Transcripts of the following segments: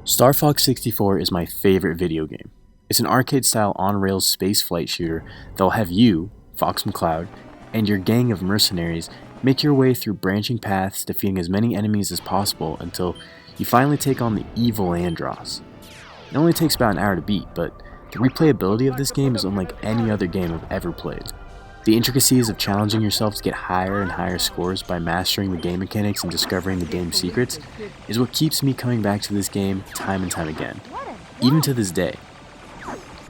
Star Fox 64 is my favorite video game. It's an arcade-style on-rails spaceflight shooter that will have you, Fox McCloud, and your gang of mercenaries make your way through branching paths, defeating as many enemies as possible until you finally take on the evil Andross. It only takes about an hour to beat, but the replayability of this game is unlike any other game I've ever played. The intricacies of challenging yourself to get higher and higher scores by mastering the game mechanics and discovering the game's secrets is what keeps me coming back to this game time and time again, even to this day.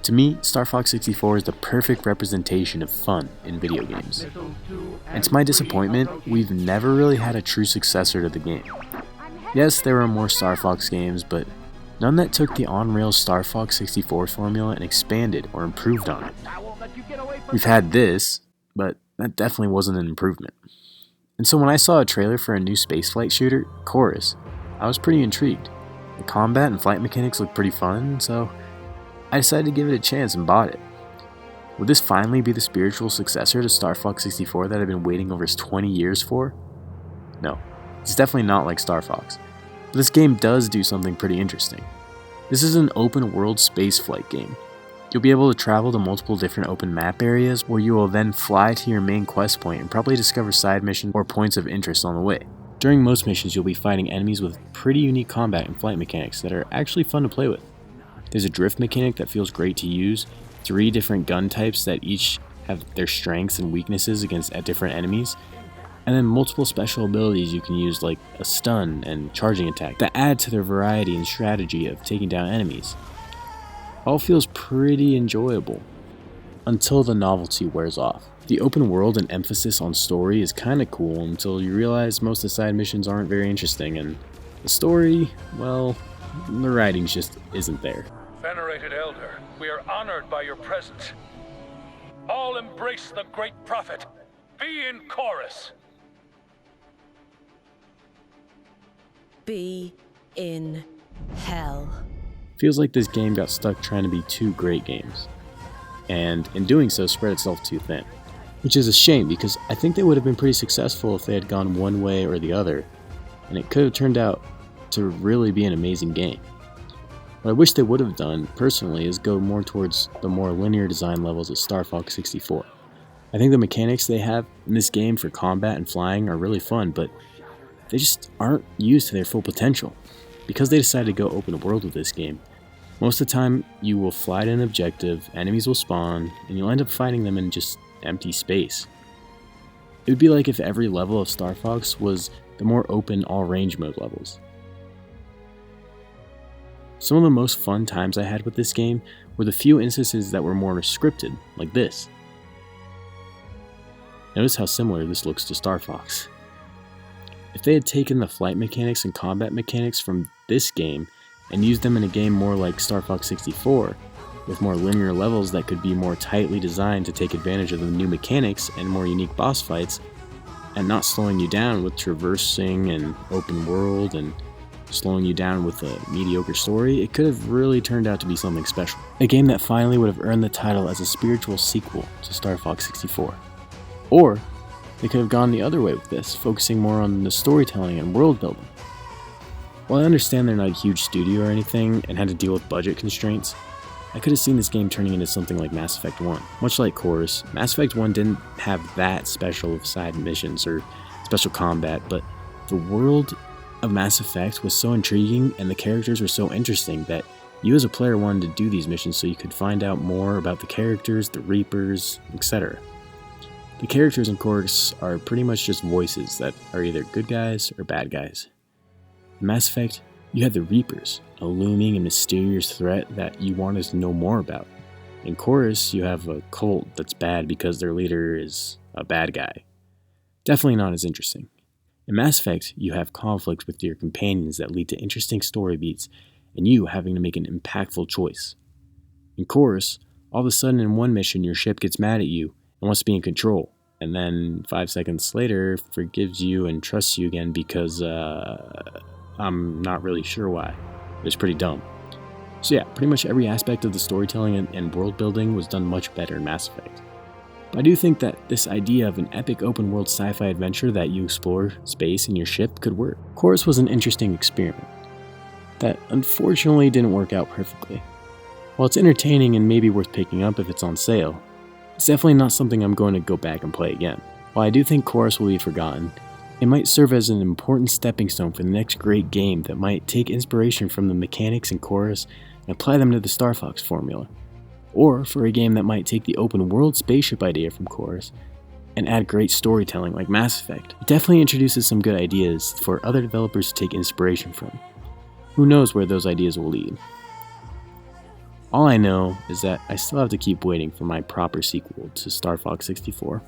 To me, Star Fox 64 is the perfect representation of fun in video games. And to my disappointment, we've never really had a true successor to the game. Yes, there are more Star Fox games, but none that took the on-rails Star Fox 64 formula and expanded or improved on it. We've had this, but that definitely wasn't an improvement. And so when I saw a trailer for a new spaceflight shooter, Chorus, I was pretty intrigued. The combat and flight mechanics looked pretty fun, so I decided to give it a chance and bought it. Would this finally be the spiritual successor to Star Fox 64 that I've been waiting over 20 years for? No, it's definitely not like Star Fox. But this game does do something pretty interesting. This is an open world spaceflight game. You'll be able to travel to multiple different open map areas where you will then fly to your main quest point and probably discover side missions or points of interest on the way. During most missions, you'll be fighting enemies with pretty unique combat and flight mechanics that are actually fun to play with. There's a drift mechanic that feels great to use, 3 different gun types that each have their strengths and weaknesses against different enemies, and then multiple special abilities you can use like a stun and charging attack that add to their variety and strategy of taking down enemies. All feels pretty enjoyable, until the novelty wears off. The open world and emphasis on story is kinda cool until you realize most of the side missions aren't very interesting, and the story, well, the writing just isn't there. Venerated Elder, we are honored by your presence. All embrace the great prophet. Be in chorus. Be in hell. Feels like this game got stuck trying to be 2 great games, and in doing so spread itself too thin. Which is a shame because I think they would have been pretty successful if they had gone one way or the other, and it could have turned out to really be an amazing game. What I wish they would have done, personally, is go more towards the more linear design levels of Star Fox 64. I think the mechanics they have in this game for combat and flying are really fun, but they just aren't used to their full potential. Because they decided to go open world with this game, most of the time you will fly to an objective, enemies will spawn, and you'll end up fighting them in just empty space. It would be like if every level of Star Fox was the more open all-range mode levels. Some of the most fun times I had with this game were the few instances that were more scripted, like this. Notice how similar this looks to Star Fox. If they had taken the flight mechanics and combat mechanics from this game and used them in a game more like Star Fox 64, with more linear levels that could be more tightly designed to take advantage of the new mechanics and more unique boss fights, and not slowing you down with traversing and open world and slowing you down with a mediocre story, it could have really turned out to be something special. A game that finally would have earned the title as a spiritual sequel to Star Fox 64. Or they could have gone the other way with this, focusing more on the storytelling and world building. While I understand they're not a huge studio or anything and had to deal with budget constraints, I could have seen this game turning into something like Mass Effect 1. Much like Chorus, Mass Effect 1 didn't have that special of side missions or special combat, but the world of Mass Effect was so intriguing and the characters were so interesting that you as a player wanted to do these missions so you could find out more about the characters, the Reapers, etc. The characters in Chorus are pretty much just voices that are either good guys or bad guys. In Mass Effect, you had the Reapers, a looming and mysterious threat that you wanted to know more about. In Chorus, you have a cult that's bad because their leader is a bad guy. Definitely not as interesting. In Mass Effect, you have conflict with your companions that lead to interesting story beats and you having to make an impactful choice. In Chorus, all of a sudden in one mission your ship gets mad at you and wants to be in control, and then 5 seconds later forgives you and trusts you again because, I'm not really sure why. It was pretty dumb. So yeah, pretty much every aspect of the storytelling and world building was done much better in Mass Effect. But I do think that this idea of an epic open world sci-fi adventure that you explore space in your ship could work. Chorus was an interesting experiment. that unfortunately didn't work out perfectly. While it's entertaining and maybe worth picking up if it's on sale, it's definitely not something I'm going to go back and play again. While I do think Chorus will be forgotten, it might serve as an important stepping stone for the next great game that might take inspiration from the mechanics in Chorus and apply them to the Star Fox formula. Or for a game that might take the open world spaceship idea from Chorus and add great storytelling like Mass Effect. It definitely introduces some good ideas for other developers to take inspiration from. Who knows where those ideas will lead. All I know is that I still have to keep waiting for my proper sequel to Star Fox 64.